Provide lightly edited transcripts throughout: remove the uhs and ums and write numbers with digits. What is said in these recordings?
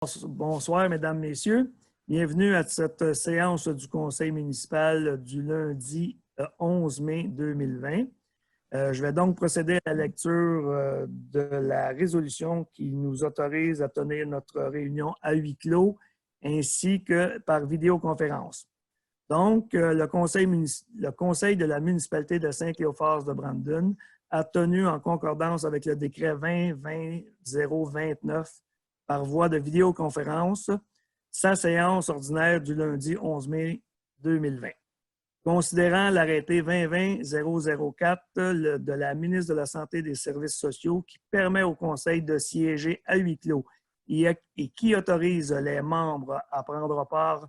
Bonsoir, mesdames, messieurs. Bienvenue à cette séance du Conseil municipal du lundi 11 mai 2020. Je vais donc procéder à la lecture de la résolution qui nous autorise à tenir notre réunion à huis clos ainsi que par vidéoconférence. Donc, le conseil de la municipalité de Saint-Cléophas de Brandon a tenu en concordance avec le décret 2020-029 par voie de vidéoconférence sa séance ordinaire du lundi 11 mai 2020. Considérant l'arrêté 2020-004 de la ministre de la Santé et des Services sociaux qui permet au Conseil de siéger à huis clos et qui autorise les membres à prendre part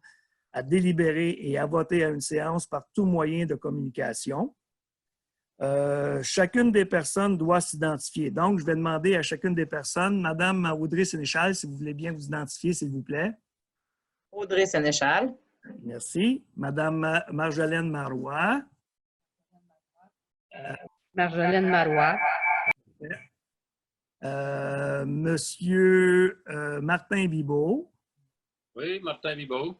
à délibérer et à voter à une séance par tout moyen de communication. Chacune des personnes doit s'identifier. Donc, je vais demander à chacune des personnes, Madame Audrey Sénéchal, si vous voulez bien vous identifier, s'il vous plaît. Audrey Sénéchal. Merci. Madame Marjolaine Marois. Marjolaine Marois. Monsieur Martin Bibeau. Oui, Martin Bibeau.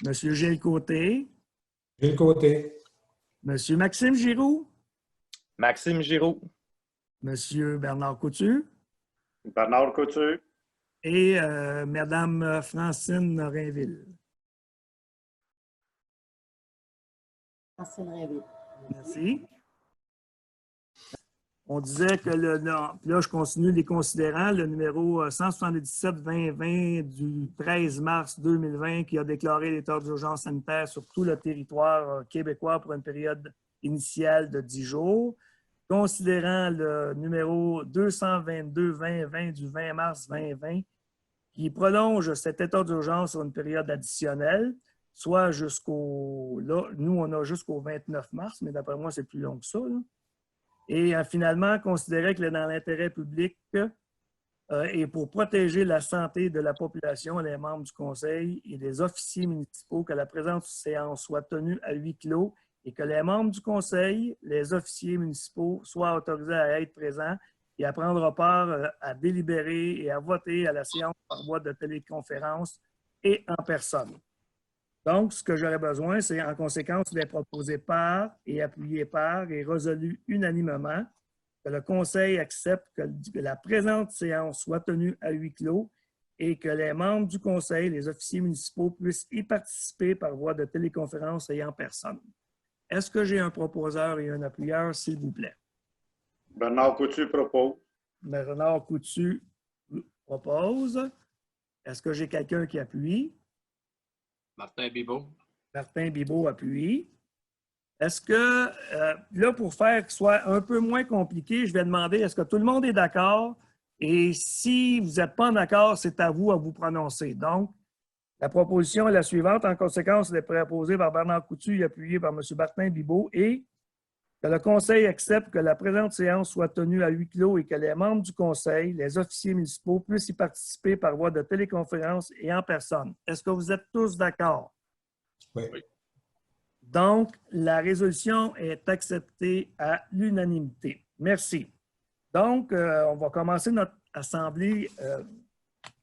Monsieur Gilles Côté. Gilles Côté. Monsieur Maxime Giroux. Maxime Giroux. Monsieur Bernard Coutu. Bernard Coutu. Et Madame Francine Rainville. Francine Rainville. Merci. On disait que là, je continue les considérants, le numéro 177-2020 du 13 mars 2020 qui a déclaré l'état d'urgence sanitaire sur tout le territoire québécois pour une période initiale de 10 jours. Considérant le numéro 222-2020 du 20 mars 2020 qui prolonge cet état d'urgence sur une période additionnelle, soit jusqu'au... Là, nous, on a jusqu'au 29 mars, mais d'après moi, c'est plus long que ça. Là. Et finalement, considérer que dans l'intérêt public et pour protéger la santé de la population, les membres du Conseil et les officiers municipaux, que la présente séance soit tenue à huis clos et que les membres du Conseil, les officiers municipaux soient autorisés à être présents et à prendre part à délibérer et à voter à la séance par voie de téléconférence et en personne. Donc, ce que j'aurais besoin, c'est en conséquence d'être proposé par et appuyé par et résolu unanimement que le Conseil accepte que la présente séance soit tenue à huis clos et que les membres du Conseil, les officiers municipaux, puissent y participer par voie de téléconférence et en personne. Est-ce que j'ai un proposeur et un appuyeur, s'il vous plaît? Bernard Coutu propose. Bernard Coutu propose. Est-ce que j'ai quelqu'un qui appuie? Martin Bibeau. Martin Bibeau appuie. Est-ce que, là, pour faire que ce soit un peu moins compliqué, je vais demander, est-ce que tout le monde est d'accord? Et si vous n'êtes pas d'accord, c'est à vous prononcer. Donc, la proposition est la suivante. En conséquence, elle est proposée par Bernard Coutu et appuyée par M. Martin Bibeau et que le Conseil accepte que la présente séance soit tenue à huis clos et que les membres du Conseil, les officiers municipaux, puissent y participer par voie de téléconférence et en personne. Est-ce que vous êtes tous d'accord? Oui. Donc, la résolution est acceptée à l'unanimité. Merci. Donc, on va commencer notre assemblée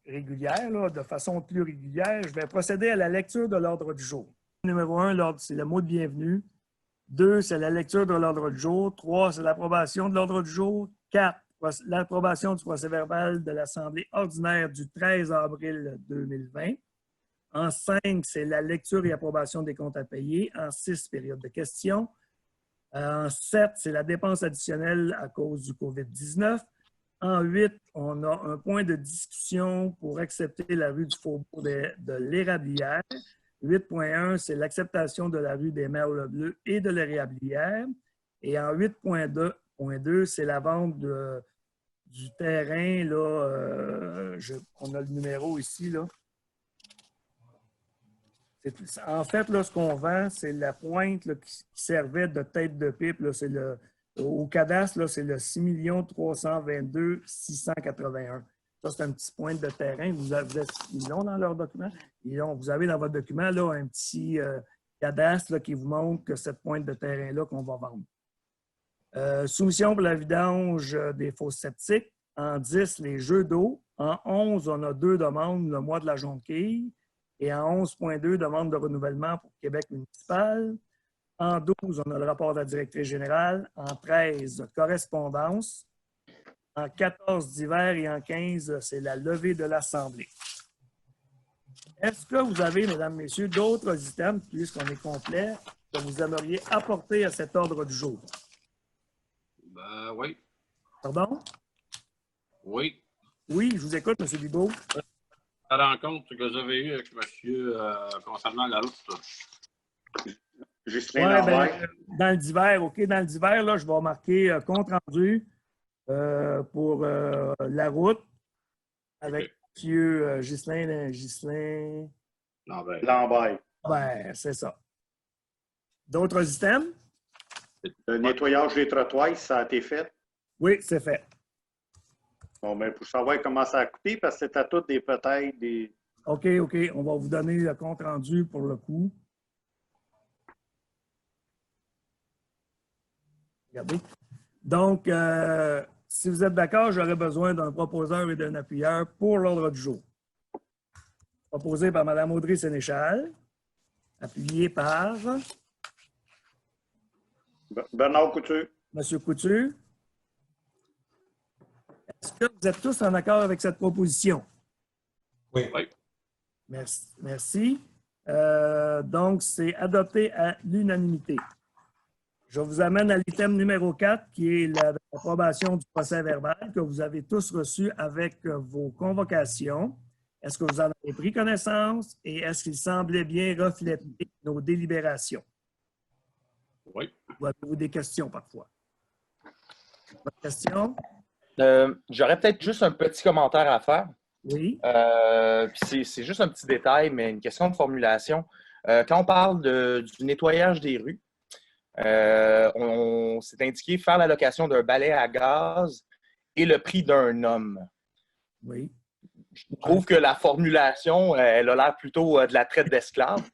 régulière, là, de façon plus régulière. Je vais procéder à la lecture de l'ordre du jour. Numéro 1, c'est le mot de bienvenue. 2, c'est la lecture de l'ordre du jour. 3, c'est l'approbation de l'ordre du jour. 4, l'approbation du procès-verbal de l'Assemblée ordinaire du 13 avril 2020. En 5, c'est la lecture et approbation des comptes à payer. En 6, période de questions. En 7, c'est la dépense additionnelle à cause du COVID-19. En 8, on a un point de discussion pour accepter la rue du Faubourg de l'Érablière. 8.1, c'est l'acceptation de la rue des Merles-Bleus et de l'Érablière. Et en 8.2, c'est la vente du terrain. Là, on a le numéro ici. Là. En fait, là, ce qu'on vend, c'est la pointe là, qui servait de tête de pipe. Là, au cadastre, c'est le 6 322 681. Ça, c'est un petit point de terrain. Ils l'ont dans leur document. Vous avez dans votre document là, un petit cadastre là, qui vous montre que cette pointe de terrain-là qu'on va vendre. Soumission pour la vidange des fosses septiques. En 10, les jeux d'eau. En 11, on a 2 demandes, le mois de la Jonquille. Et en 11.2, demande de renouvellement pour Québec municipal. En 12, on a le rapport de la directrice générale. En 13, correspondance. En 14, divers. Et en 15, c'est la levée de l'Assemblée. Est-ce que vous avez, mesdames, messieurs, d'autres items, puisqu'on est complet, que vous aimeriez apporter à cet ordre du jour? Ben oui. Pardon? Oui. Oui, je vous écoute, M. Bibeau. La rencontre que j'avais eue avec monsieur concernant la route. Ghislain Ouais, Lambert. dans le divers, OK. Dans le divers, là, je vais marquer compte rendu pour la route avec M. Ghislain. Non, ben, Lambert. Ben, c'est ça. D'autres items? Le nettoyage des trottoirs, ça a été fait. Oui, c'est fait. Bon, mais pour savoir comment ça a coûté, parce que c'était toutes des peut-être des. OK. On va vous donner le compte rendu pour le coup. Regardez. Donc, si vous êtes d'accord, j'aurais besoin d'un proposeur et d'un appuyeur pour l'ordre du jour. Proposé par Mme Audrey Sénéchal, appuyé par Bernard Couture. M. Coutu. Est-ce que vous êtes tous en accord avec cette proposition? Oui. oui. Merci. Donc, c'est adopté à l'unanimité. Je vous amène à l'item numéro 4, qui est l'approbation du procès verbal que vous avez tous reçu avec vos convocations. Est-ce que vous en avez pris connaissance et est-ce qu'il semblait bien refléter nos délibérations? Oui. Ou avez-vous des questions parfois? Votre question? J'aurais peut-être juste un petit commentaire à faire. Oui. Puis c'est juste un petit détail, mais une question de formulation. Quand on parle du nettoyage des rues, on s'est indiqué faire la location d'un balai à gaz et le prix d'un homme. Oui. Je trouve que la formulation, elle a l'air plutôt de la traite d'esclaves.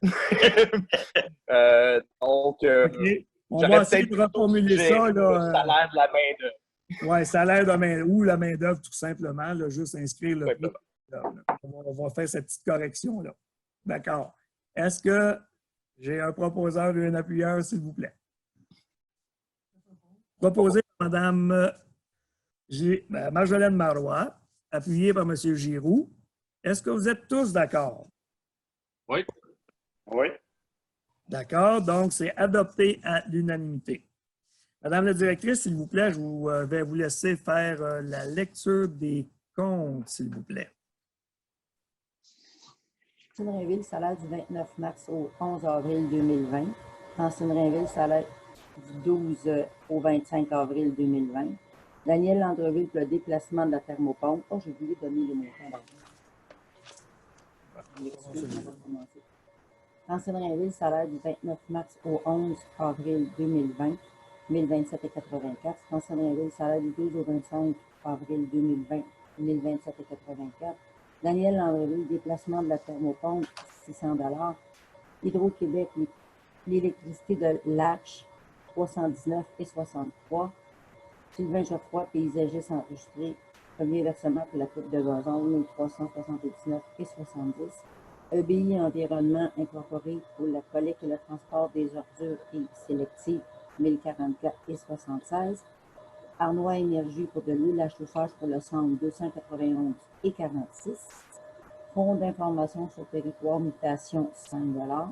Donc, OK. On va essayer de reformuler ça. Le salaire de la main-d'œuvre. Oui, salaire de main ou la main-d'œuvre, tout simplement. Là, juste inscrire le prix. Là. On va faire cette petite correction-là. D'accord. Est-ce que j'ai un proposeur et un appuyeur, s'il vous plaît? Proposé par Mme Marjolaine Marois, appuyé par M. Giroux. Est-ce que vous êtes tous d'accord? Oui. Oui. D'accord. Donc, c'est adopté à l'unanimité. Madame la directrice, s'il vous plaît, je vais vous laisser faire la lecture des comptes, s'il vous plaît. Ancienne-Rainville, salaire du 29 mars au 11 avril 2020. Ancienne-Rainville, salaire du 12 au 25 avril 2020. Daniel Landreville pour le déplacement de la thermopompe. Oh, j'ai oublié de donner les montants d'argent. Ancienne-Rainville, salaire du 29 mars au 11 avril 2020. 1027,84. Ancienne-Rainville, salaire du 12 au 25 avril 2020. 1027,84. Daniel Landreville, déplacement de la thermopompe, 600 $. Hydro-Québec, l'électricité de Latch, 319,63. Sylvain Geoffroy, paysagiste enregistré, premier versement pour la coupe de gazon, 1379,70. EBI Environnement Incorporé pour la collecte et le transport des ordures et sélectives, 1044,76. Arnois Énergie pour de l'huile à chauffage pour le centre, 291,46. Fonds d'information sur territoire, mutation, 5 $.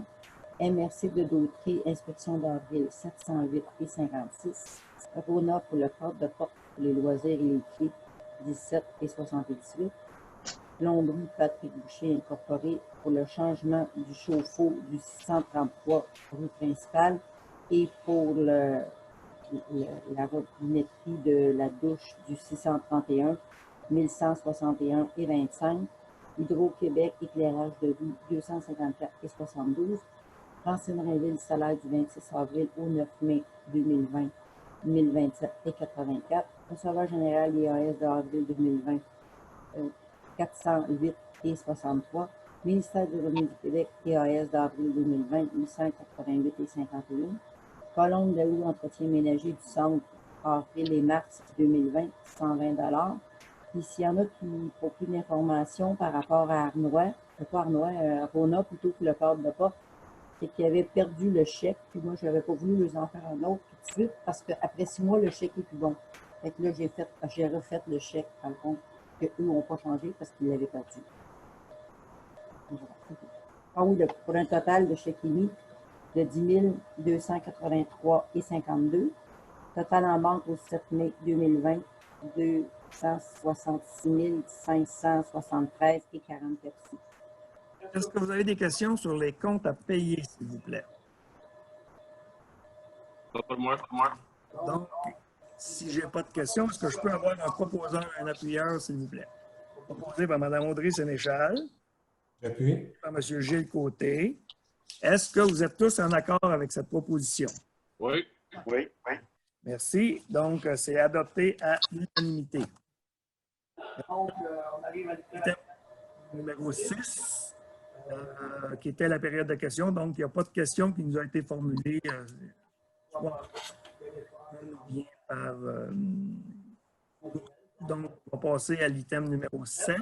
MRC de Dautré, inspection d'avril, 708,56. Rona pour le cadre de porte pour les loisirs et les quais, 17,78. Plomberie Patrick Boucher Incorporé pour le changement du chauffe-eau du 633 rue principale et pour la robinetterie de la douche du 631, 1161,25. Hydro-Québec, éclairage de rue, 254,72. Ancienne-Rainville, salaire du 26 avril au 9 mai 2020, 1027,84. Receveur général IAS d'avril 2020, 408,63. Ministère du Revenu du Québec, IAS d'avril 2020, 888,51. Colonne de l'eau, entretien ménager du centre, avril et mars 2020, 120 $. Puis s'il y en a qui n'ont plus d'informations par rapport à Arnois, pas Arnois, Rona plutôt que le cadre de porte, c'est qu'ils avaient perdu le chèque. Puis moi, je n'avais pas voulu les en faire un autre tout de suite parce qu'après 6 mois, le chèque est plus bon. Fait que là, j'ai refait le chèque, par contre, qu'eux n'ont pas changé parce qu'ils l'avaient perdu. Voilà. Ah oui, pour un total de chèques émis de 10 283,52. Total en banque au 7 mai 2020, 266 573,44 sous. Est-ce que vous avez des questions sur les comptes à payer, s'il vous plaît? Pas pour moi, pour moi. Donc, si je n'ai pas de questions, est-ce que je peux avoir un proposeur, un appuyeur, s'il vous plaît? Proposé par Mme Audrey Sénéchal, J'appuie. par M. Gilles Côté. Est-ce que vous êtes tous en accord avec cette proposition? Oui. Oui. Merci. Donc, c'est adopté à l'unanimité. Donc, on arrive à l'item numéro 6, qui était la période de questions. Donc, il n'y a pas de questions qui nous ont été formulées. Donc, on va passer à l'item numéro 7,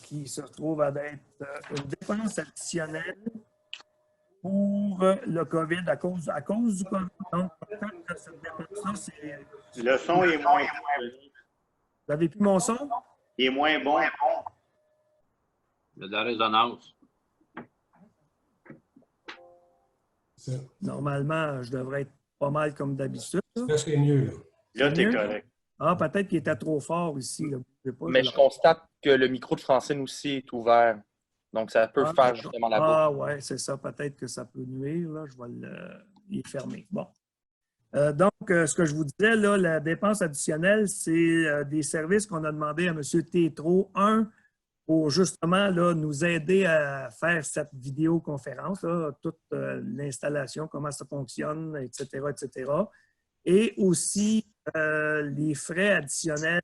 qui se trouve à être une dépense additionnelle pour le COVID à cause du COVID. Donc, cette dépense-là, c'est... Le son est moins bon. Vous avez plus mon son? Il est moins bon. Il y a de la résonance. Ça. Normalement, je devrais être pas mal comme d'habitude. Là, c'est mieux. Là. Là, tu es mieux? correct. Ah, peut-être qu'il était trop fort ici. Là. Je sais pas, Mais je constate que le micro de Francine aussi est ouvert. Donc, ça peut faire justement la boucle. Ah, oui, c'est ça. Peut-être que ça peut nuire. Là. Je vais le fermer. Bon. Donc, ce que je vous disais, là, la dépense additionnelle, c'est des services qu'on a demandé à M. Tétrault. Un, pour justement là, nous aider à faire cette vidéoconférence, là, toute l'installation, comment ça fonctionne, etc., etc. Et aussi les frais additionnels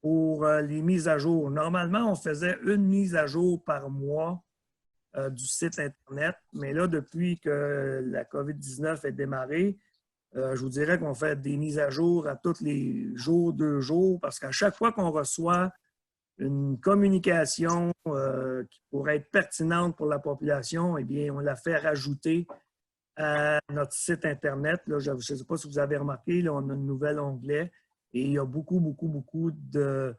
pour les mises à jour. Normalement, on faisait une mise à jour par mois du site Internet, mais là, depuis que la COVID-19 est démarrée, je vous dirais qu'on fait des mises à jour à tous les jours, 2 jours, parce qu'à chaque fois qu'on reçoit une communication qui pourrait être pertinente pour la population, eh bien, on la fait rajouter à notre site Internet. Là, je ne sais pas si vous avez remarqué, là, on a un nouvel onglet et il y a beaucoup de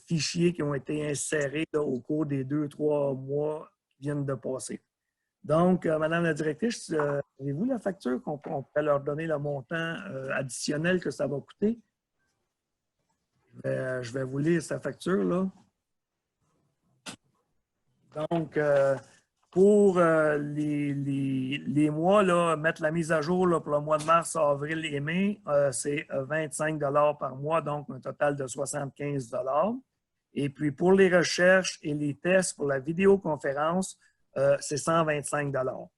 fichiers qui ont été insérés là, au cours des 2-3 mois qui viennent de passer. Donc, Madame la directrice, avez-vous la facture qu'on pourrait leur donner le montant additionnel que ça va coûter? Je vais vous lire sa facture, là. Donc, pour les mois, là, mettre la mise à jour là, pour le mois de mars, avril et mai, c'est 25 $ par mois, donc un total de 75 $. Et puis, pour les recherches et les tests pour la vidéoconférence, c'est 125 $.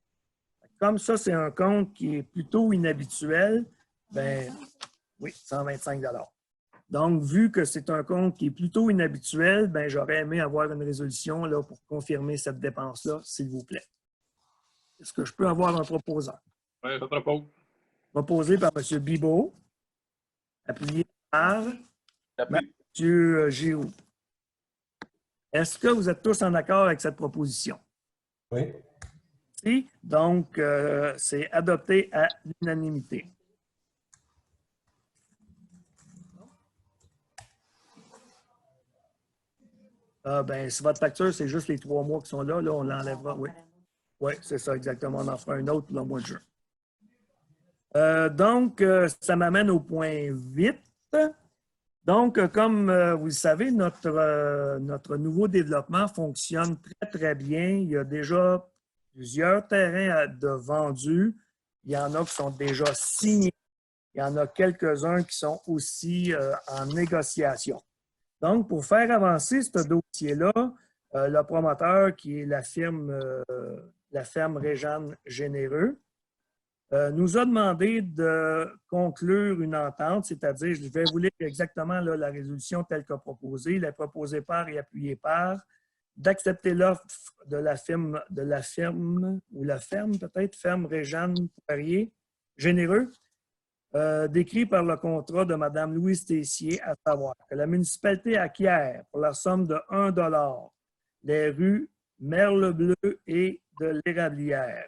Comme ça, c'est un compte qui est plutôt inhabituel, bien, oui, 125 $. Donc, vu que c'est un compte qui est plutôt inhabituel, bien, j'aurais aimé avoir une résolution là, pour confirmer cette dépense-là, s'il vous plaît. Est-ce que je peux avoir un proposant? Oui, je propose. Proposé par M. Bibeau, appuyé par M. Giroux. Est-ce que vous êtes tous en accord avec cette proposition? Oui. Si, donc, c'est adopté à l'unanimité. Ben, si votre facture, c'est juste les 3 mois qui sont là, on l'enlèvera, oui. Oui, c'est ça, exactement. On en fera un autre le mois de juin. Donc, ça m'amène au point 8. Donc, comme vous le savez, notre nouveau développement fonctionne très bien. Il y a déjà plusieurs terrains de vendus. Il y en a qui sont déjà signés. Il y en a quelques-uns qui sont aussi en négociation. Donc, pour faire avancer ce dossier-là, le promoteur, qui est la ferme Réjeanne Généreux, nous a demandé de conclure une entente, c'est-à-dire, je vais vous lire exactement là, la résolution telle que proposée. Il est proposé par et appuyé par d'accepter l'offre de la ferme peut-être, ferme Réjeanne Poirier Généreux, décrit par le contrat de Mme Louise Tessier, à savoir que la municipalité acquiert pour la somme de 1 $ les rues Merlebleu et de l'Érablière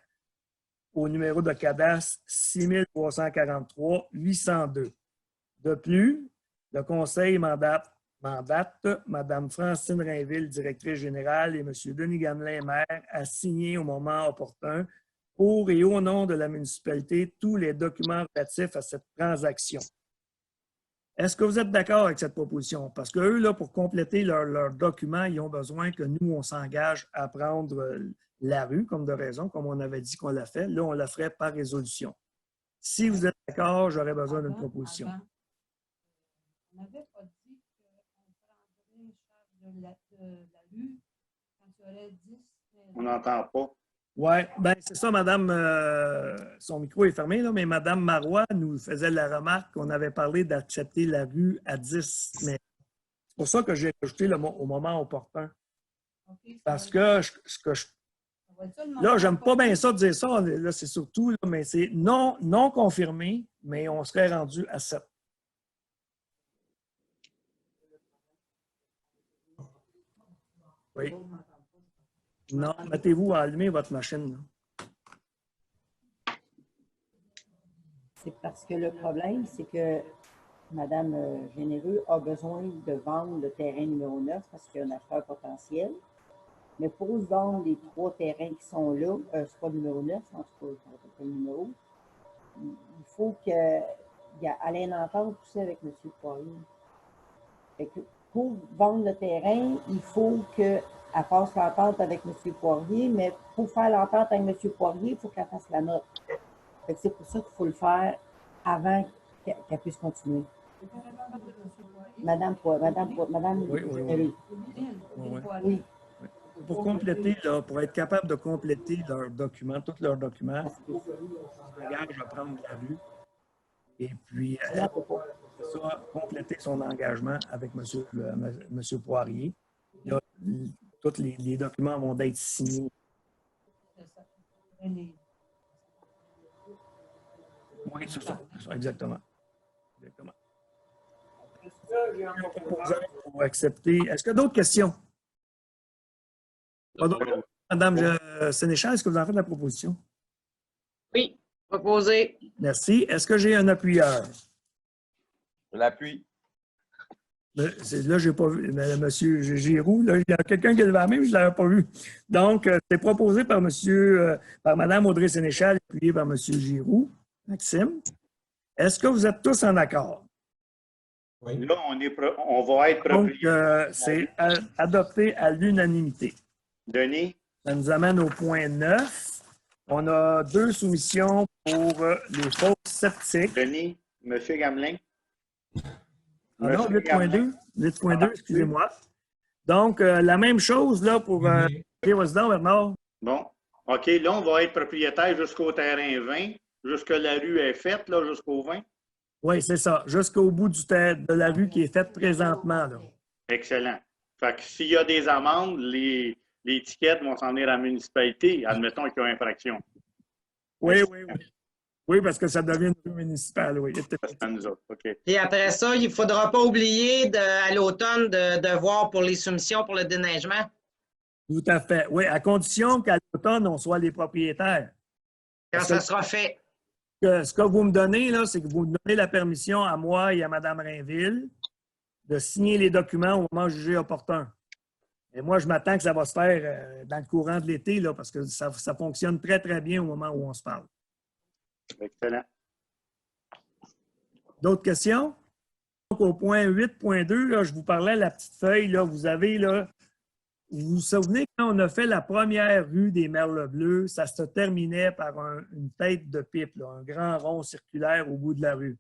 au numéro de cadastre 6343 802. De plus, le conseil mandate Mme Francine Rainville, directrice générale, et M. Denis Gamelin, maire, à signer au moment opportun pour et au nom de la municipalité tous les documents relatifs à cette transaction. Est-ce que vous êtes d'accord avec cette proposition? Parce qu'eux, là, pour compléter leurs documents, ils ont besoin que nous, on s'engage à prendre la rue, comme de raison, comme on avait dit qu'on l'a fait. Là, on la ferait par résolution. Si vous êtes d'accord, j'aurais besoin d'une proposition. On n'avait pas dit qu'on prendrait charge de la rue quand il y aurait 10. On n'entend pas. Oui, bien, c'est ça, madame. Son micro est fermé, là, mais madame Marois nous faisait la remarque qu'on avait parlé d'accepter la rue à 10. Mais c'est pour ça que j'ai ajouté au moment opportun. Okay, parce que là, j'aime pas bien ça de dire ça. Là, c'est surtout, là, mais c'est non confirmé, mais on serait rendu à 7. Oui. Non, mettez-vous à allumer votre machine. C'est parce que le problème, c'est que Mme Généreux a besoin de vendre le terrain numéro 9 parce qu'il y a un acheteur potentiel. Mais pour vendre les 3 terrains qui sont là, c'est pas le numéro 9, en tout cas, c'est pas le numéro, il faut qu'elle ait une entente aussi avec M. Poirier. Fait que pour vendre le terrain, il faut qu'elle fasse l'entente avec M. Poirier, mais pour faire l'entente avec M. Poirier, il faut qu'elle fasse la note. C'est pour ça qu'il faut le faire avant qu'elle puisse continuer. Madame Oui. Oui. Pour compléter, là, pour être capable de compléter leurs documents, tous leurs documents, on s'engage à prendre la rue et puis compléter son engagement avec M. Poirier. Là, tous les documents vont être signés. Oui, c'est ça, exactement. J'ai un proposal pour accepter. Est-ce qu'il y a d'autres questions? Madame Sénéchal, est-ce que vous en faites la proposition? Oui, proposé. Merci. Est-ce que j'ai un appuyeur? Je l'appuie. Là, je n'ai pas vu. Monsieur Giroux, là, il y a quelqu'un qui l'a la main, mais je ne l'avais pas vu. Donc, c'est proposé par Mme Audrey Sénéchal, appuyé par M. Giroux. Maxime. Est-ce que vous êtes tous en accord? Oui. Là, on va être propriétaire. Donc, c'est adopté à l'unanimité. Denis? Ça nous amène au point 9. On a 2 soumissions pour les fosses septiques. Denis, M. Gamelin? Ah non, 8.2. 8.2, excusez-moi. Donc, la même chose là pour les résidents, Bernard. Bon. OK, là, on va être propriétaire jusqu'au terrain 20, jusque la rue est faite, là, jusqu'au 20. Oui, c'est ça. Jusqu'au bout de la rue qui est faite présentement. Là. Excellent. Fait que s'il y a des amendes, les tickets vont s'en venir à la municipalité, admettons qu'il y a infraction. Oui. Oui, parce que ça devient une rue municipale, oui. C'est à nous autres, OK. Et après ça, il ne faudra pas oublier à l'automne de voir pour les soumissions pour le déneigement. Tout à fait. Oui, à condition qu'à l'automne, on soit les propriétaires. Quand ça sera fait. Ce que vous me donnez, là, c'est que vous me donnez la permission à moi et à Mme Rainville de signer les documents au moment jugé opportun. Et moi, je m'attends que ça va se faire dans le courant de l'été, là, parce que ça fonctionne très, très bien au moment où on se parle. Excellent. D'autres questions? Donc, au point 8.2, là, je vous parlais de la petite feuille. Là, vous avez, là, vous vous souvenez, quand on a fait la première rue des Merlebleu, ça se terminait par une tête de pipe, là, un grand rond circulaire au bout de la rue.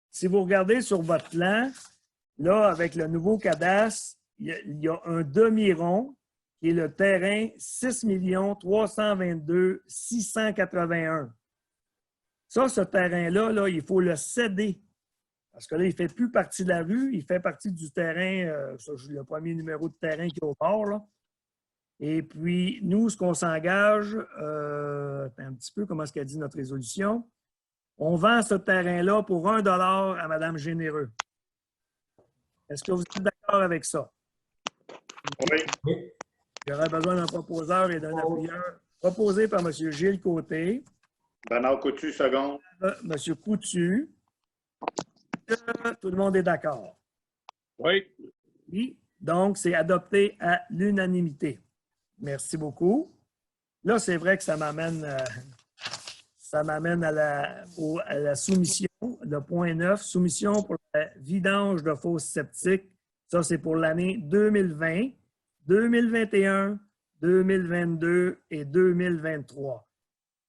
Si vous regardez sur votre plan, là, avec le nouveau cadastre, il y a un demi-rond qui est le terrain 6 322 681. Ça, ce terrain-là, là, il faut le céder. Parce que là, il ne fait plus partie de la rue, il fait partie du terrain, le premier numéro de terrain qui est au bord. Là. Et puis, nous, ce qu'on s'engage, un petit peu, comment est-ce qu'a dit notre résolution? On vend ce terrain-là pour 1 $ à Mme Généreux. Est-ce que vous êtes d'accord avec ça? Oui. Oui. Il y aurait besoin d'un proposeur et d'un appuyeur. Proposé par M. Gilles Côté, Bernard Coutu, second. M. Coutu. Tout le monde est d'accord. Oui. Oui. Donc, c'est adopté à l'unanimité. Merci beaucoup. Là, c'est vrai que ça m'amène à la soumission, le point 9, soumission pour le vidange de fosses septiques. Ça, c'est pour l'année 2020, 2021, 2022 et 2023.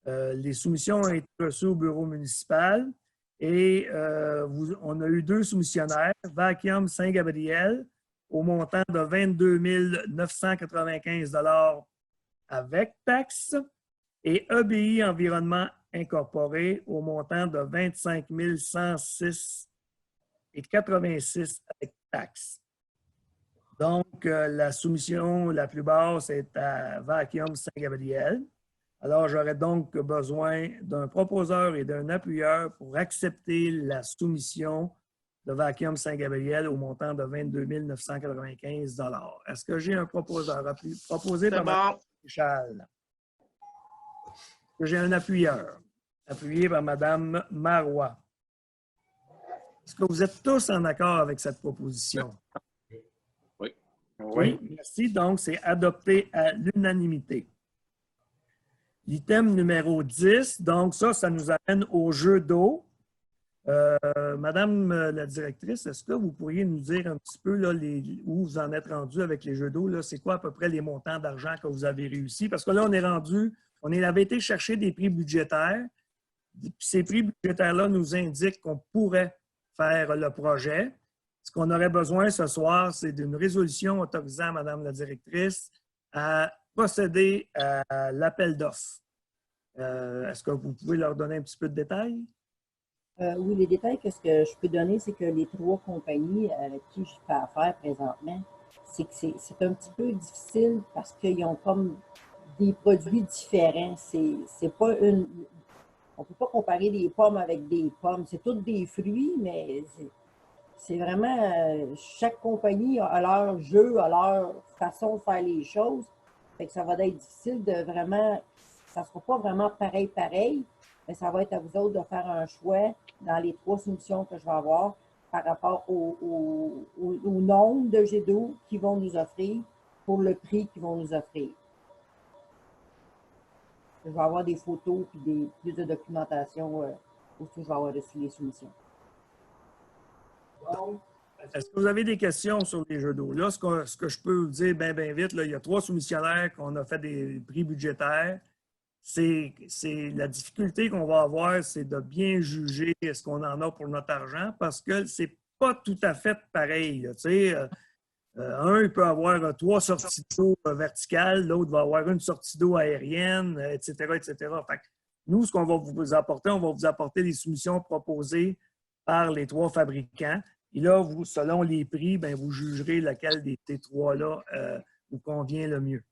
Les soumissions ont été reçues au bureau municipal et on a eu 2 soumissionnaires, Vacuum Saint-Gabriel, au montant de 22 995 $ avec taxes, et EBI Environnement Incorporé au montant de 25 106,86 $ avec taxes. Donc, la soumission la plus basse est à Vacuum Saint-Gabriel. Alors, j'aurais donc besoin d'un proposeur et d'un appuyeur pour accepter la soumission de Vacuum Saint-Gabriel au montant de 22 995 $. Est-ce que j'ai un proposeur proposé par Mme Michal? Est-ce que j'ai un appuyeur appuyé par Mme Marois? Est-ce que vous êtes tous en accord avec cette proposition? Oui. Oui, merci. Donc, c'est adopté à l'unanimité. L'item numéro 10, donc ça nous amène au jeu d'eau. Madame la directrice, est-ce que vous pourriez nous dire un petit peu là, où vous en êtes rendu avec les jeux d'eau? C'est quoi à peu près les montants d'argent que vous avez réussi? Parce que là, on avait été chercher des prix budgétaires. Puis ces prix budgétaires-là nous indiquent qu'on pourrait faire le projet. Ce qu'on aurait besoin ce soir, c'est d'une résolution autorisant Madame la directrice à procéder à l'appel d'offres. Est-ce que vous pouvez leur donner un petit peu de détails? Oui, les détails que ce que je peux donner, c'est que les 3 compagnies avec qui je fais affaire présentement, c'est que c'est un petit peu difficile parce qu'ils ont comme des produits différents. C'est pas une... On ne peut pas comparer des pommes avec des pommes. C'est tous des fruits, mais c'est vraiment... chaque compagnie a leur jeu, a leur façon de faire les choses. Fait que ça va être difficile de vraiment... Ça ne sera pas vraiment pareil, mais ça va être à vous autres de faire un choix dans les 3 soumissions que je vais avoir par rapport au nombre de jets d'eau qu'ils vont nous offrir pour le prix qu'ils vont nous offrir. Je vais avoir des photos et plus de documentation aussi je vais avoir reçu les soumissions. Est-ce que vous avez des questions sur les jeux d'eau? Là, ce que je peux vous dire bien vite, là, il y a 3 soumissionnaires qu'on a fait des prix budgétaires. C'est la difficulté qu'on va avoir, c'est de bien juger ce qu'on en a pour notre argent parce que c'est pas tout à fait pareil. Un, il peut avoir 3 sorties d'eau verticales, l'autre va avoir une sortie d'eau aérienne, etc., etc. Fait que nous, ce qu'on va vous apporter, on va vous apporter les soumissions proposées par les 3 fabricants. Et là, vous, selon les prix, bien, vous jugerez lequel des ces 3-là vous convient le mieux.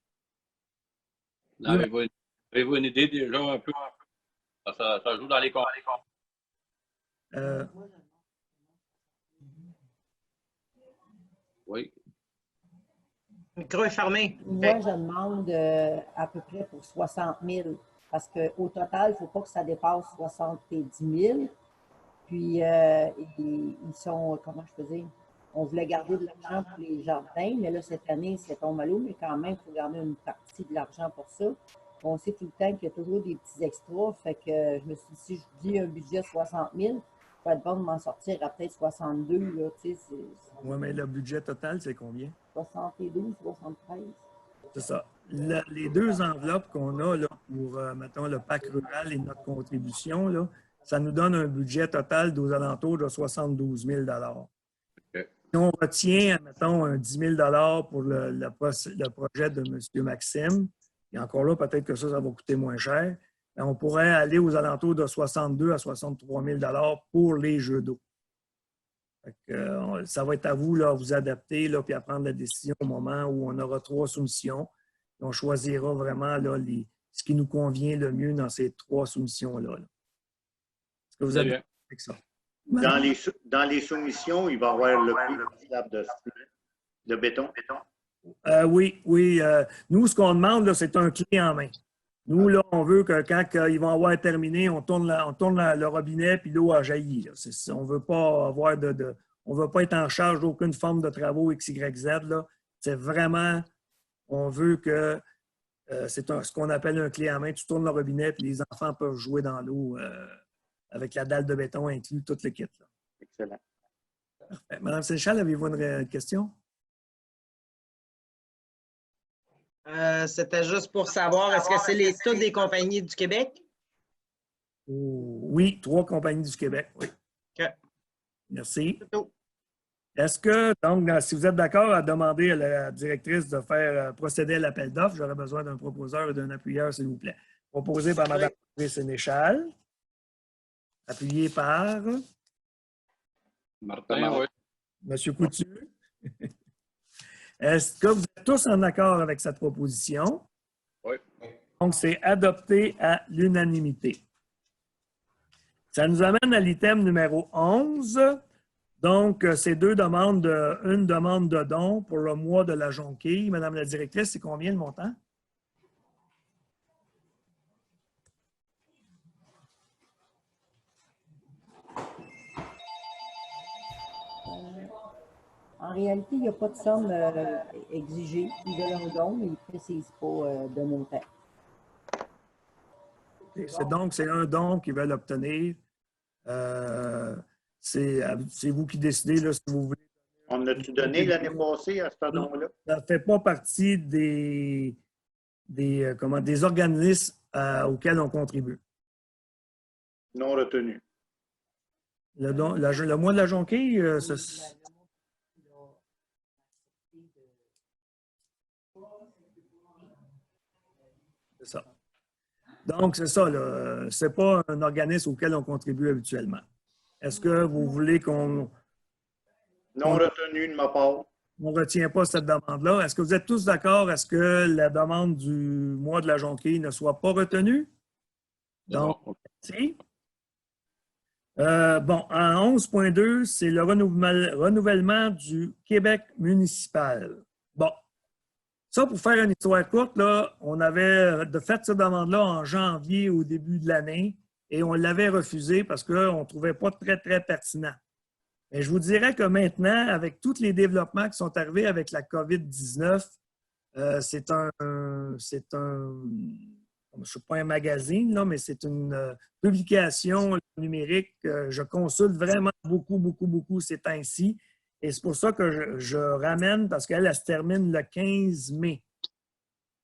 Avez-vous une idée déjà un peu? Ça joue dans les comptes. Oui. Le micro est fermé. Moi, je demande à peu près pour 60 000 parce qu'au total, il ne faut pas que ça dépasse 70 000. Puis, ils sont, comment je peux dire, on voulait garder de l'argent pour les jardins, mais là, cette année, c'est tombé à l'eau, mais quand même, il faut garder une partie de l'argent pour ça. On sait tout le temps qu'il y a toujours des petits extras, fait que je me suis dit, si je dis un budget de 60 000, ça va être bon de m'en sortir à peut-être 62, là, tu sais. Oui, mais le budget total, c'est combien? 72, 73. C'est ça. Les 2 enveloppes qu'on a là, pour, mettons, le PAC rural et notre contribution, là, ça nous donne un budget total aux alentours de 72 000 $. Okay. Si on retient, mettons, un 10 000 $ pour le projet de M. Maxime, et encore là, peut-être que ça va coûter moins cher, mais on pourrait aller aux alentours de 62 à 63 000 $ pour les jeux d'eau. Ça va être à vous là, à vous adapter là, puis à prendre la décision au moment où on aura 3 soumissions. Et on choisira vraiment là, ce qui nous convient le mieux dans ces 3 soumissions-là. Est-ce que vous Très êtes bien. d'accord avec ça? Dans les soumissions, il va y avoir le prix du slab de béton. Oui, oui. Nous, ce qu'on demande, là, c'est un clé en main. Nous, là, on veut que quand ils vont avoir terminé, on tourne le robinet puis l'eau a jailli. Là. On ne veut pas avoir on veut pas être en charge d'aucune forme de travaux XYZ. Là. C'est vraiment, on veut que c'est ce qu'on appelle un clé en main. Tu tournes le robinet puis les enfants peuvent jouer dans l'eau avec la dalle de béton inclus, tout le kit. Là. Excellent. Parfait. Madame Sénéchal, avez-vous une question? C'était juste pour savoir, est-ce que c'est toutes des compagnies du Québec? Oui, 3 compagnies du Québec, oui. OK. Merci. C'est tout. Est-ce que, donc, si vous êtes d'accord à demander à la directrice de faire procéder à l'appel d'offres, j'aurais besoin d'un proposeur et d'un appuyeur, s'il vous plaît. Proposé par Mme Sénéchal. Appuyé par Martin, oui. M. Coutu. Est-ce que vous êtes tous en accord avec cette proposition? Oui. Donc, c'est adopté à l'unanimité. Ça nous amène à l'item numéro 11. Donc, c'est une demande de don pour le mois de la Jonquille. Madame la directrice, c'est combien le montant? En réalité, il n'y a pas de somme exigée. Ils veulent un don, mais ils ne précisent pas de montant. C'est un don qu'ils veulent obtenir. C'est vous qui décidez là, si vous voulez. On a-tu donné l'année passée à ce don-là? Ça ne fait pas partie des organismes auxquels on contribue. Non retenu. Le mois de la Jonquille, c'est ça. Donc, c'est ça. Ce n'est pas un organisme auquel on contribue habituellement. Est-ce que vous voulez qu'on Non retenu de ma part. on ne retient pas cette demande-là? Est-ce que vous êtes tous d'accord? Est-ce que la demande du mois de la Jonquille ne soit pas retenue? Donc, merci. Bon, en 11.2, c'est le renouvellement du Québec municipal. Bon, ça, pour faire une histoire courte, là, on avait fait cette demande-là en janvier au début de l'année et on l'avait refusé parce qu'on ne trouvait pas très, très pertinent. Mais je vous dirais que maintenant, avec tous les développements qui sont arrivés avec la COVID-19, c'est un je ne suis pas un magazine, là, mais c'est une publication numérique que je consulte vraiment beaucoup ces temps-ci. Et c'est pour ça que je ramène, parce qu'elle se termine le 15 mai.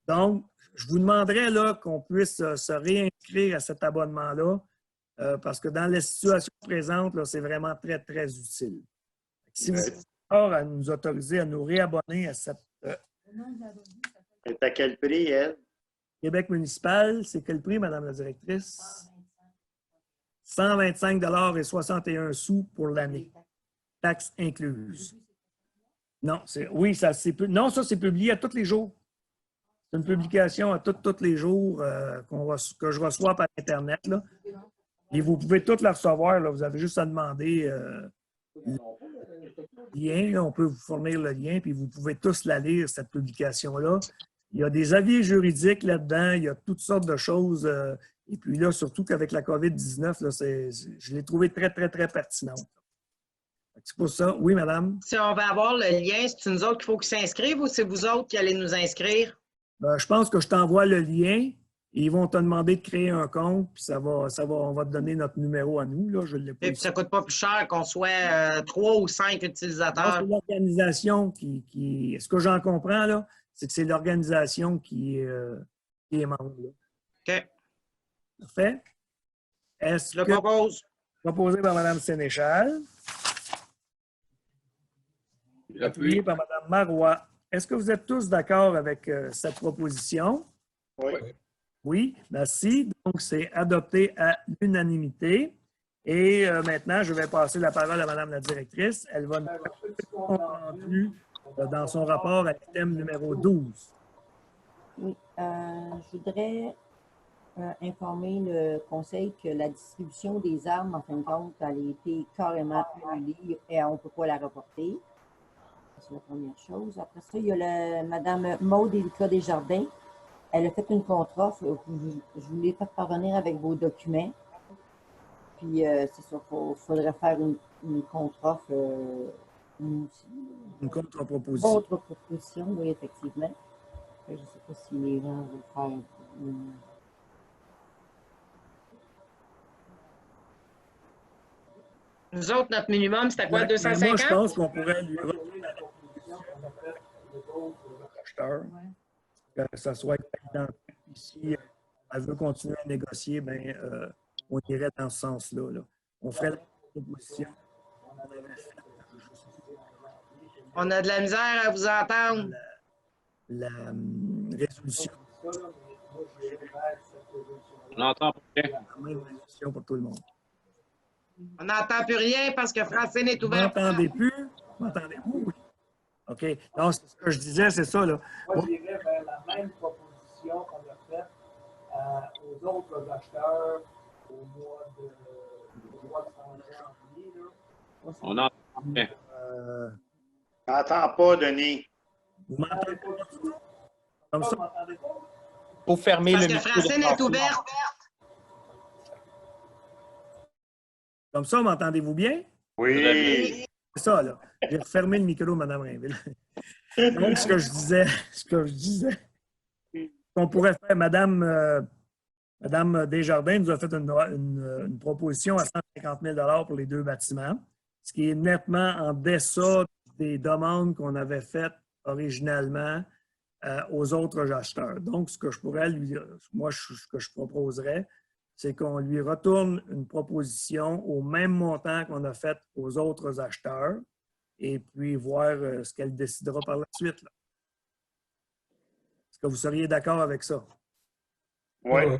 Donc, je vous demanderais qu'on puisse se réinscrire à cet abonnement-là, parce que dans la situation présente, c'est vraiment très, très utile. Si vous êtes d'accord à nous autoriser à nous réabonner à cette... C'est à quel prix, elle? Québec municipal, c'est quel prix, Madame la directrice? 125,61 $ pour l'année, taxes incluses. Non, oui, ça c'est publié à tous les jours. C'est une publication à tous les jours que je reçois par Internet. Là. Et vous pouvez toutes la recevoir. Là. Vous avez juste à demander le lien. Là. On peut vous fournir le lien, puis vous pouvez tous la lire, cette publication-là. Il y a des avis juridiques là-dedans, il y a toutes sortes de choses. Et puis là, surtout qu'avec la COVID-19, là, je l'ai trouvé très, très, très pertinente. C'est pour ça. Oui, madame? Si on va avoir le lien, c'est nous autres qu'il faut qu'ils s'inscrivent ou c'est vous autres qui allez nous inscrire? Je pense que je t'envoie le lien et ils vont te demander de créer un compte, puis on va te donner notre numéro à nous. Là, je l'ai pas. Et puis ça ne coûte pas plus cher qu'on soit 3 ou 5 utilisateurs. C'est l'organisation qui... Ce que j'en comprends, là, c'est que c'est l'organisation qui est membre. Là. OK. Parfait. Je le propose. Proposé par Mme Sénéchal. Appuyé par Mme Marois. Est-ce que vous êtes tous d'accord avec cette proposition? Oui. Oui, merci. Donc, c'est adopté à l'unanimité. Et maintenant, je vais passer la parole à Mme la directrice. Elle va nous faire un compte rendu dans son rapport à l'item numéro 12. Oui, je voudrais informer le Conseil que la distribution des armes, en fin de compte, elle a été carrément annulée et on ne peut pas la reporter. C'est la première chose. Après ça, il y a Mme Maude Élika Desjardins. Elle a fait une contre-offre. Je vous l'ai fait parvenir avec vos documents. Puis, c'est ça, il faudrait faire une contre-offre. Une contre-proposition. Contre-proposition, oui, effectivement. Je ne sais pas si les gens veulent faire une... Nous autres, notre minimum, c'était quoi, Moi, 250? je pense qu'on pourrait lui retourner la proposition des autres acheteurs, que ça soit identique. Si elle veut continuer à négocier, ben, on irait dans ce sens-là. Là. On ferait la proposition qu'on avait faite. On a de la misère à vous entendre. La résolution. On n'entend pas bien. La même résolution pour tout le monde. On n'entend plus rien parce que Francine est Vous ouverte. m'entendez plus? M'entendez-vous? Oui. OK. Non, c'est ce que je disais, c'est ça. Là. Moi, j'irais vers la même proposition qu'on a faite aux autres acheteurs au mois de janvier. On n'entend pas bien. T'entends pas, Denis. Vous m'entendez pas? Comme ça? Pour fermer Parce le que micro Francine de est Francine. ouverte. Comme ça, m'entendez-vous bien? Oui. C'est ça, là. J'ai refermé le micro, Mme Rainville. Donc, ce que je disais, qu'on pourrait faire, Madame Desjardins nous a fait une proposition à 150 000 pour les deux bâtiments, ce qui est nettement en deçà des demandes qu'on avait faites originalement aux autres acheteurs. Donc, ce que je pourrais ce que je proposerais, c'est qu'on lui retourne une proposition au même montant qu'on a fait aux autres acheteurs et puis voir ce qu'elle décidera par la suite. Là. Est-ce que vous seriez d'accord avec ça? Oui.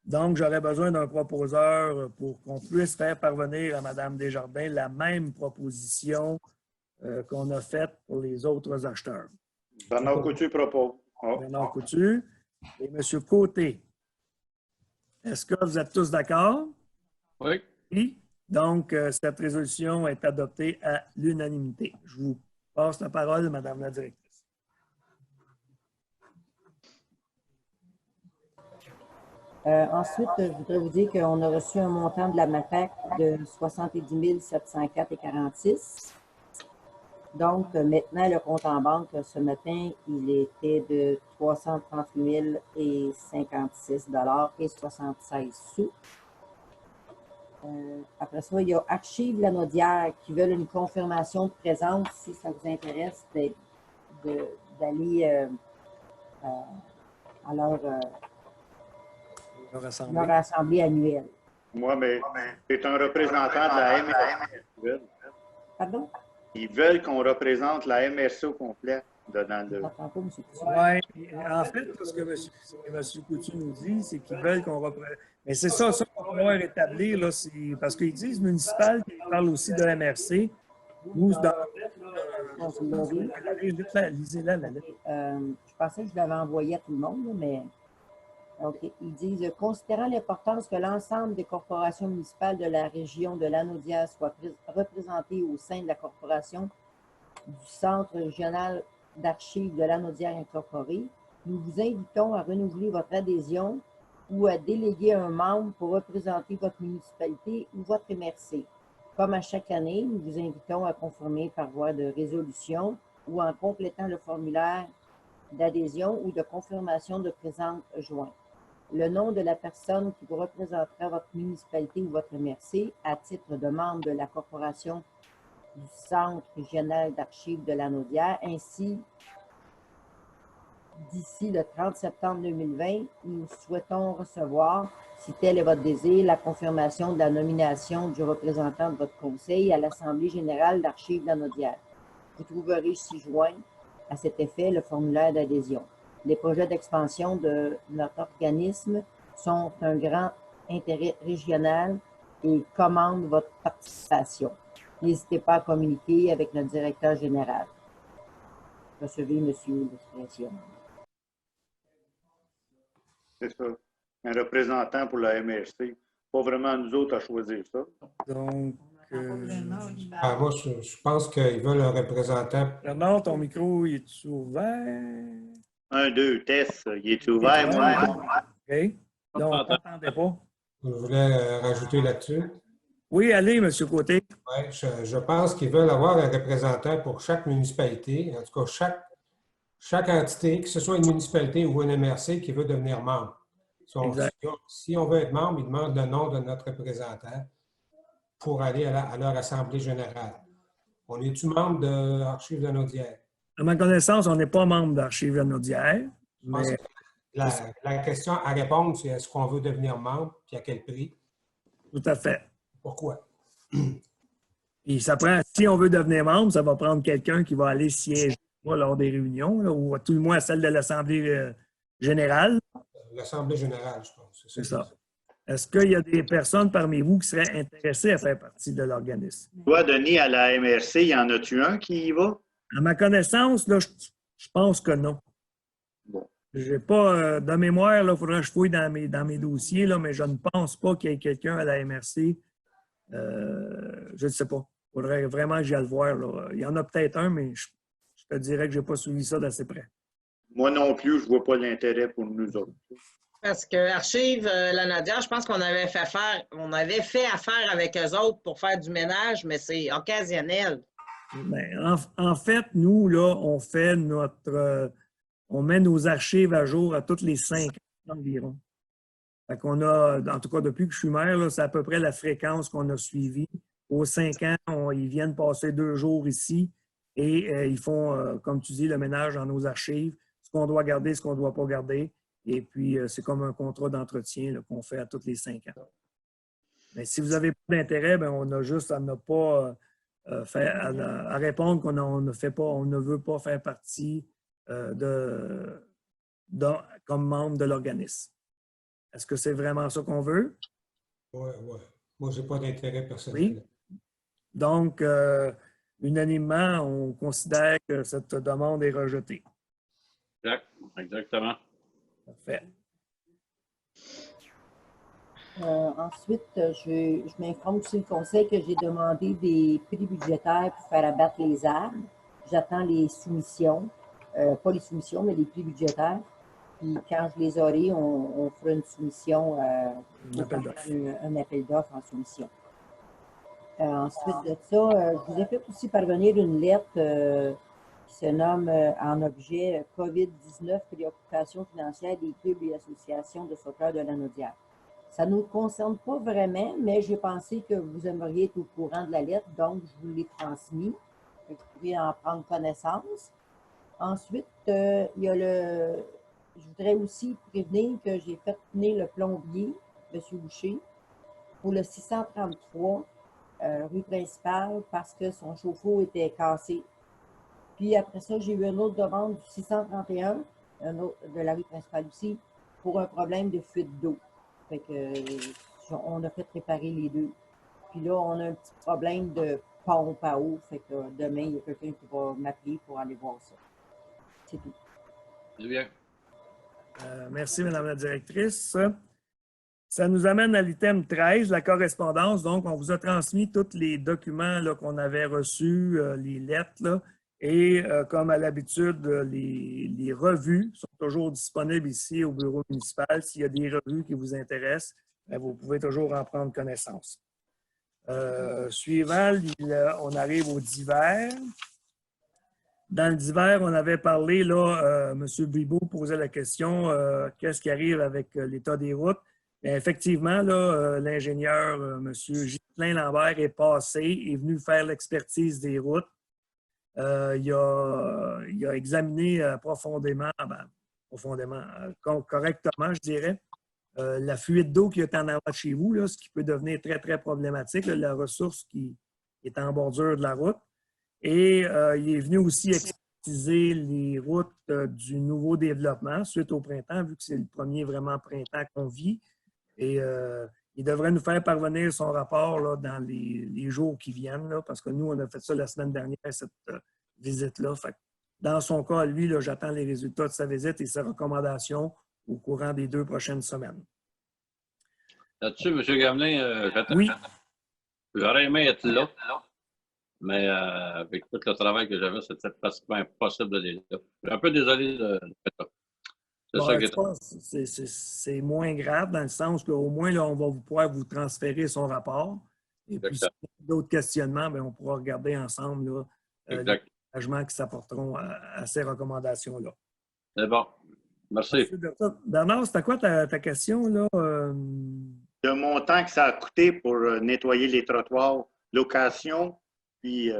Donc, j'aurais besoin d'un proposeur pour qu'on puisse faire parvenir à Mme Desjardins la même proposition qu'on a faite pour les autres acheteurs. Bernard Coutu propose. Oh. Bernard Coutu et M. Côté. Est-ce que vous êtes tous d'accord? Oui. Oui. Donc, cette résolution est adoptée à l'unanimité. Je vous passe la parole, Madame la directrice. Ensuite, je voudrais vous dire qu'on a reçu un montant de la MAPAC de 70 704,46 $. Donc, maintenant, le compte en banque, ce matin, il était de 338 056 $ et 76 sous. Après ça, il y a Archives Lanaudière qui veulent une confirmation de présence si ça vous intéresse d'aller à leur assemblée annuelle. Moi, mais c'est un représentant de la MRC. Pardon? Ils veulent qu'on représente la MRC au complet dedans de. Oui, en fait, ce que M. Coutu nous dit, c'est qu'ils veulent qu'on représente. Mais c'est ça qu'on va pouvoir établir, là, parce qu'ils disent municipal, ils parlent aussi de MRC. Nous, lisez-la, la lettre. Je pensais que je l'avais envoyé à tout le monde, là, mais OK. Ils disent « Considérant l'importance que l'ensemble des corporations municipales de la région de Lanaudière soient représentées au sein de la corporation du Centre régional d'archives de Lanaudière incorporée, nous vous invitons à renouveler votre adhésion ou à déléguer un membre pour représenter votre municipalité ou votre MRC. Comme à chaque année, nous vous invitons à confirmer par voie de résolution ou en complétant le formulaire d'adhésion ou de confirmation de présence jointe le nom de la personne qui vous représentera votre municipalité ou votre MRC à titre de membre de la Corporation du Centre régional d'archives de Lanaudière, ainsi d'ici le 30 septembre 2020, nous souhaitons recevoir, si tel est votre désir, la confirmation de la nomination du représentant de votre conseil à l'Assemblée générale d'archives de Lanaudière. Vous trouverez ici joint à cet effet le formulaire d'adhésion. Les projets d'expansion de notre organisme sont un grand intérêt régional et commandent votre participation. N'hésitez pas à communiquer avec notre directeur général. Recevez, monsieur, l'expression. C'est ça. un représentant pour la MRC. Pas vraiment nous autres à choisir ça. Donc, Moi, je pense qu'ils veulent un représentant. Bernard, ton micro, il est ouvert? 1, 2, test. Il est ouvert, moi. OK. Donc, on n'entendait pas. Vous voulez rajouter là-dessus? Oui, allez, M. Côté. Oui, je pense qu'ils veulent avoir un représentant pour chaque municipalité, en tout cas chaque entité, que ce soit une municipalité ou une MRC qui veut devenir membre. Si on veut être membre, ils demandent le nom de notre représentant pour aller à leur assemblée générale. On est-tu membre de l'Archive de Naudière? À ma connaissance, on n'est pas membre d'Archives de Naudière. Mais... La question à répondre, c'est est-ce qu'on veut devenir membre, puis à quel prix? Tout à fait. Pourquoi? Puis ça prend, si on veut devenir membre, ça va prendre quelqu'un qui va aller siéger lors des réunions, là, ou à tout le moins à celle de l'Assemblée générale. L'Assemblée générale, je pense. C'est ça. Est-ce qu'il y a des personnes parmi vous qui seraient intéressées à faire partie de l'organisme? Toi, Denis, à la MRC, y en a-tu un qui y va? À ma connaissance, là, je pense que non. Bon. Je n'ai pas de mémoire, il faudrait que je fouille dans mes dossiers, là, mais je ne pense pas qu'il y ait quelqu'un à la MRC. Je ne sais pas. Il faudrait vraiment que j'aille le voir. Là. Il y en a peut-être un, mais je te dirais que je n'ai pas suivi ça d'assez près. Moi non plus, je ne vois pas l'intérêt pour nous autres. Parce que Archive la Naudière, je pense qu'on avait fait affaire avec eux autres pour faire du ménage, mais c'est occasionnel. Bien, en fait, nous, là, on fait on met nos archives à jour à toutes les 5 ans environ. Fait qu'on a, en tout cas, depuis que je suis maire, c'est à peu près la fréquence qu'on a suivie. Aux 5 ans, ils viennent passer 2 jours ici et ils font, comme tu dis, le ménage dans nos archives, ce qu'on doit garder, ce qu'on ne doit pas garder. Et puis, c'est comme un contrat d'entretien qu'on fait à tous les 5 ans. Mais si vous n'avez pas d'intérêt, on a juste à ne pas à répondre qu'on ne veut pas faire partie comme membre de l'organisme. Est-ce que c'est vraiment ça qu'on veut? Oui, oui. Moi, je n'ai pas d'intérêt personnel. Oui. Donc, unanimement, on considère que cette demande est rejetée. Exactement. Parfait. Ensuite, je m'informe aussi le conseil que j'ai demandé des prix budgétaires pour faire abattre les arbres. J'attends les soumissions, pas les soumissions, mais les prix budgétaires. Puis quand je les aurai, on fera une soumission, un appel d'offres en soumission. Ensuite de ça, je vous ai fait aussi parvenir une lettre qui se nomme en objet COVID-19, préoccupation financière des clubs et associations de sauveteurs de la Naudière. Ça ne nous concerne pas vraiment, mais j'ai pensé que vous aimeriez être au courant de la lettre, donc je vous l'ai transmis. Vous pouvez en prendre connaissance. Ensuite, il y a je voudrais aussi prévenir que j'ai fait venir le plombier, M. Boucher, pour le 633 rue principale parce que son chauffe-eau était cassé. Puis après ça, j'ai eu une autre demande du 631, de la rue principale aussi, pour un problème de fuite d'eau. Fait que on a fait réparer les deux. Puis là, on a un petit problème de pompe à eau. Fait que demain, il y a quelqu'un qui va m'appeler pour aller voir ça. C'est tout. C'est bien. Merci, Mme la directrice. Ça nous amène à l'item 13, la correspondance. Donc, on vous a transmis tous les documents qu'on avait reçus, les lettres. Là, et comme à l'habitude, les revues sont toujours disponibles ici au bureau municipal. S'il y a des revues qui vous intéressent, vous pouvez toujours en prendre connaissance. Suivant, on arrive aux divers. Dans le divers, on avait parlé, là, M. Bibeau posait la question, qu'est-ce qui arrive avec l'état des routes? Bien, effectivement, l'ingénieur, M. Ghislain Lambert, est passé, est venu faire l'expertise des routes. Il a examiné profondément, correctement, je dirais, la fuite d'eau qui est en avant de chez vous, là, ce qui peut devenir très, très problématique, là, la ressource qui est en bordure de la route. Et il est venu aussi expertiser les routes du nouveau développement suite au printemps, vu que c'est le premier vraiment printemps qu'on vit. Et il devrait nous faire parvenir son rapport là, dans les jours qui viennent, là, parce que nous, on a fait ça la semaine dernière, cette visite-là. Dans son cas, lui, j'attends les résultats de sa visite et ses recommandations au courant des 2 prochaines semaines. Là-dessus, M. Gamelin, Oui. j'aurais aimé être là, mais avec tout le travail que j'avais, c'était pratiquement impossible de les là. Je suis un peu désolé de faire ça. C'est Bon, ça qui tu vois, c'est moins grave dans le sens qu'au moins, là, on va pouvoir vous transférer son rapport. Et puis, si Exact. vous avez d'autres questionnements, bien, on pourra regarder ensemble là, les Exact. engagements qui s'apporteront à ces recommandations-là. C'est bon. Merci. Merci, Bernard, c'était quoi ta question? Là? Le montant que ça a coûté pour nettoyer les trottoirs, location, puis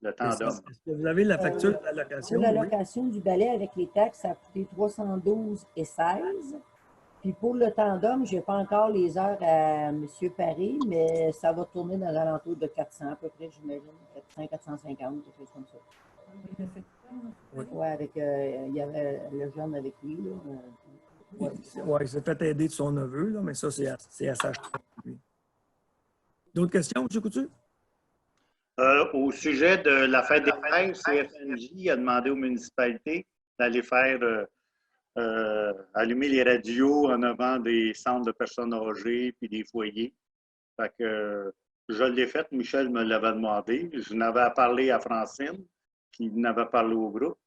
le temps d'homme. Est-ce que vous avez la facture de la location? Pour la Oui. location du balai avec les taxes, ça a coûté 312,16. Puis pour le temps d'homme, je n'ai pas encore les heures à M. Paré, mais ça va tourner dans l'alentour de 400 à peu près, j'imagine. 400, 450, quelque chose comme ça. Oui, avec, il y avait le jeune avec lui. Là. Oui, il s'est fait aider de son neveu, là, mais ça, c'est à s'acheter. D'autres questions, M. Coutu? Au sujet de la fête des fêtes, CFNJ a demandé aux municipalités d'aller faire allumer les radios en avant des centres de personnes âgées puis des foyers. Fait que je l'ai fait, Michel me l'avait demandé. Je n'avais parlé à Francine, qui n'avait parlé au groupe.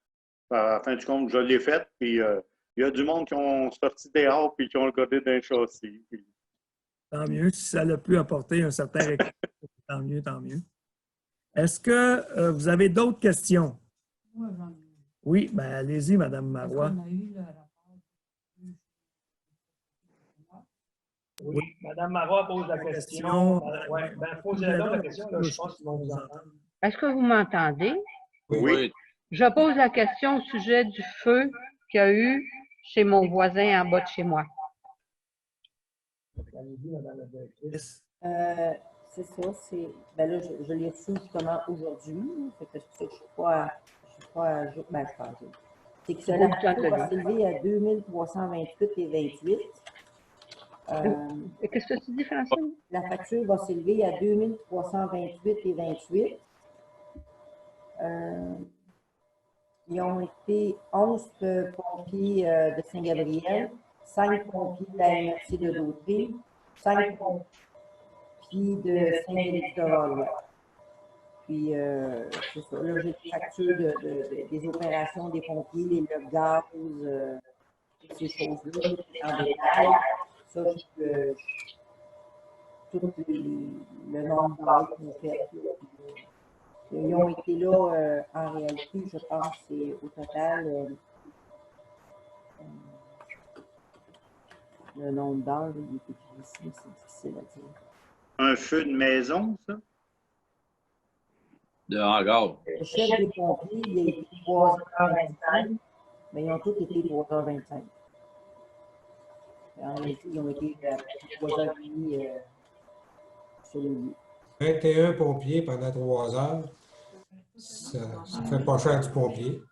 À la fin du compte, je l'ai fait, puis il y a du monde qui ont sorti dehors puis qui ont regardé d'un châssis. Puis... Tant mieux, si ça a pu apporter un certain récompense, tant mieux, tant mieux. Est-ce que vous avez d'autres questions? Moi, j'en ai. Oui, bien allez-y, Mme Marois. On a eu le rapport. Oui, Mme Marois pose la question. Oui, bien, posez-la la question, là, je pense qu'ils vont vous entendre. Est-ce que vous m'entendez? Oui. Je pose la question au sujet du feu qu'il y a eu chez mon voisin en bas de chez moi. Allez-y, Mme la directrice. C'est ça, c'est. Ben là, je l'ai reçu justement aujourd'hui. Fait que je ne suis pas à jour. Ben, je suis pas à jour. C'est que la facture va s'élever à 2328 et 28. Qu'est-ce que tu dis, Francine? La facture va s'élever à 2328 et 28. Ils ont été 11 pompiers de Saint-Gabriel, 5 pompiers de la MRC de Dauphine, 5 pompiers de Saint-Félix-de-Valois. Puis, c'est ça. Là, j'ai des factures des opérations des pompiers, le gaz, ces choses-là, en détail. Ça, tout le nombre d'heures qu'ils ont fait. Ils ont été là, en réalité, je pense, c'est au total, le nombre d'heures, il est écrit ici, c'est difficile à dire. Un feu de maison, ça? De hangar. Le chef des pompiers, il a été 3h25, mais ils ont tous été 3h25. En réalité, ils ont été 3h30 sur le lieu. 21 pompiers pendant 3 heures. Ça fait pas cher du pompier.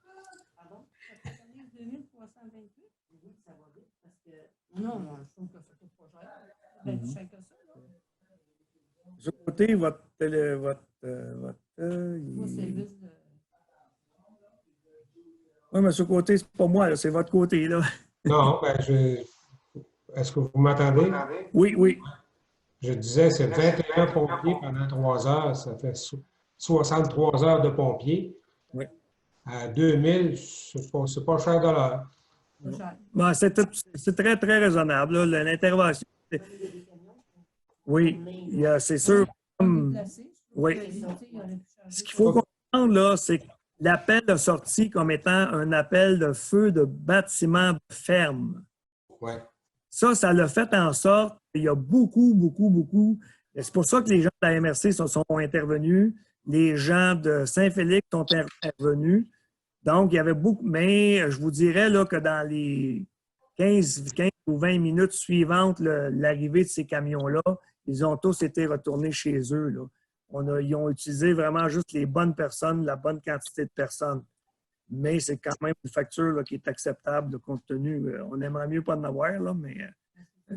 Pardon? Ça fait combien? 2328? Oui, ça va vite parce que. Non, je trouve que ça coûte pas cher. Ben, plus cher que ça, là. De ce côté, votre service de. Oui, mais ce côté, c'est pas moi, c'est votre côté, là. Non, ben est-ce que vous m'entendez? Oui, oui. Je disais, c'est 21 pompiers pendant 3 heures. Ça fait 63 heures de pompiers. Oui. À 2000, c'est pas cher de l'heure. Bon, c'est très, très raisonnable. L'intervention. Oui, c'est sûr. Oui. Ce qu'il faut comprendre, là, c'est que l'appel a sorti comme étant un appel de feu de bâtiment ferme. Oui. Ça l'a fait en sorte qu'il y a beaucoup. C'est pour ça que les gens de la MRC sont intervenus. Les gens de Saint-Félix sont intervenus. Donc, il y avait beaucoup. Mais je vous dirais là, que dans les 15 ou 20 minutes suivantes l'arrivée de ces camions-là, ils ont tous été retournés chez eux. Là. Ils ont utilisé vraiment juste les bonnes personnes, la bonne quantité de personnes. Mais c'est quand même une facture là, qui est acceptable compte tenu. On aimerait mieux pas en avoir, là, mais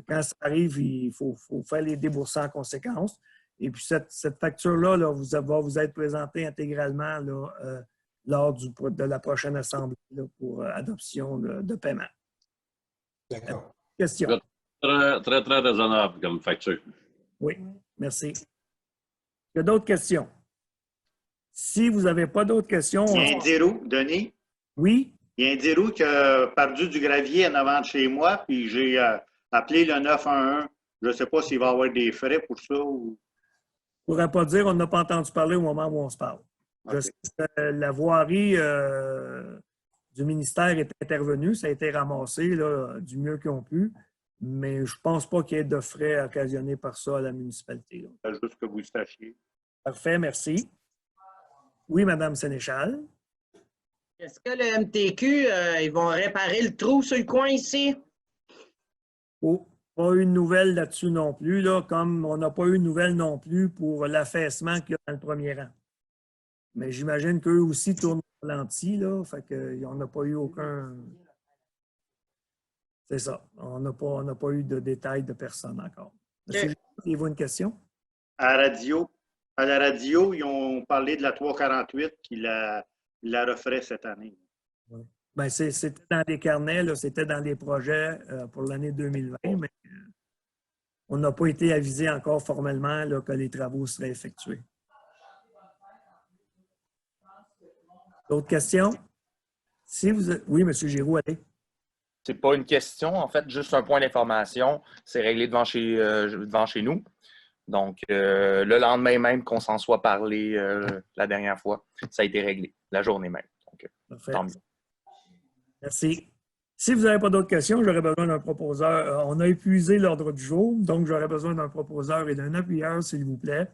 quand ça arrive, il faut faire les débourser en conséquence. Et puis, cette facture-là là, va vous être présentée intégralement là, lors de la prochaine assemblée là, pour adoption de paiement. D'accord. Question. Je Très, très, très raisonnable comme facture. Oui, merci. Il y a d'autres questions? Si vous n'avez pas d'autres questions... Il y a un Dirou, Denis. Oui? Il y a un Dirou qui a perdu du gravier en avant de chez moi, puis j'ai appelé le 911. Je ne sais pas s'il va y avoir des frais pour ça ou... Je ne pourrais pas dire, on n'a pas entendu parler au moment où on se parle. Je sais que la voirie du ministère est intervenue, ça a été ramassé là, du mieux qu'ils ont pu, mais je ne pense pas qu'il y ait de frais occasionnés par ça à la municipalité. C'est juste que vous le sachiez. Parfait, merci. Oui, Madame Sénéchal. Est-ce que le MTQ, ils vont réparer le trou sur le coin ici? Oh, pas eu de nouvelles là-dessus non plus, là, comme on n'a pas eu de nouvelles non plus pour l'affaissement qu'il y a dans le premier rang. Mais j'imagine qu'eux aussi tournent au ralenti, là, fait qu'on n'a pas eu aucun... C'est ça, on n'a pas eu de détails de personne encore. Monsieur, avez-vous une question? À la radio, ils ont parlé de la 348 qui la referait cette année. Oui. Bien, c'était dans les carnets, c'était dans les projets pour l'année 2020, mais on n'a pas été avisé encore formellement là, que les travaux seraient effectués. D'autres questions? Si vous... Oui, M. Giroux, allez. C'est pas une question, en fait, juste un point d'information. C'est réglé devant chez nous. Donc, le lendemain même qu'on s'en soit parlé la dernière fois, ça a été réglé, la journée même. Donc, tant mieux. Merci. Si vous n'avez pas d'autres questions, j'aurais besoin d'un proposeur. On a épuisé l'ordre du jour, donc j'aurais besoin d'un proposeur et d'un appuyeur, s'il vous plaît.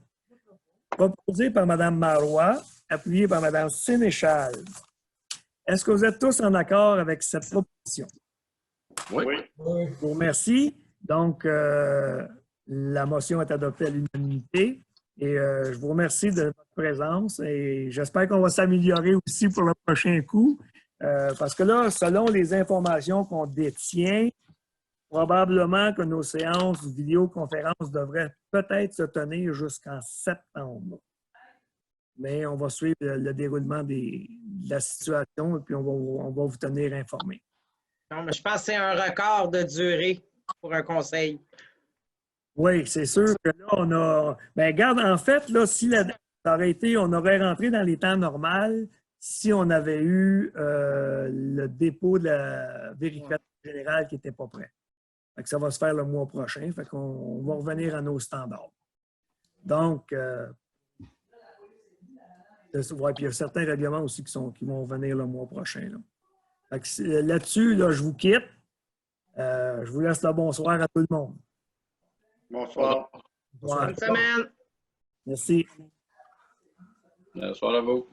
Proposé par Mme Marois, appuyé par Mme Sénéchal. Est-ce que vous êtes tous en accord avec cette proposition? Oui. Je vous remercie. Donc, la motion est adoptée à l'unanimité. Et je vous remercie de votre présence et j'espère qu'on va s'améliorer aussi pour le prochain coup. Parce que là, selon les informations qu'on détient, probablement que nos séances de vidéoconférence devraient peut-être se tenir jusqu'en septembre. Mais on va suivre le déroulement de la situation et puis on va vous tenir informés. Non, mais je pense que c'est un record de durée pour un conseil. Oui, c'est sûr que là, on a... Bien, regarde, en fait, là, si ça aurait été, on aurait rentré dans les temps normaux si on avait eu le dépôt de la vérification générale qui n'était pas prêt. Fait que ça va se faire le mois prochain. Fait qu'on va revenir à nos standards. Donc, ouais, puis il y a certains règlements aussi qui vont venir le mois prochain. Là-dessus, là, je vous quitte. Je vous laisse le bonsoir à tout le monde. Bonsoir. Bonne semaine. Merci. Bonsoir à vous.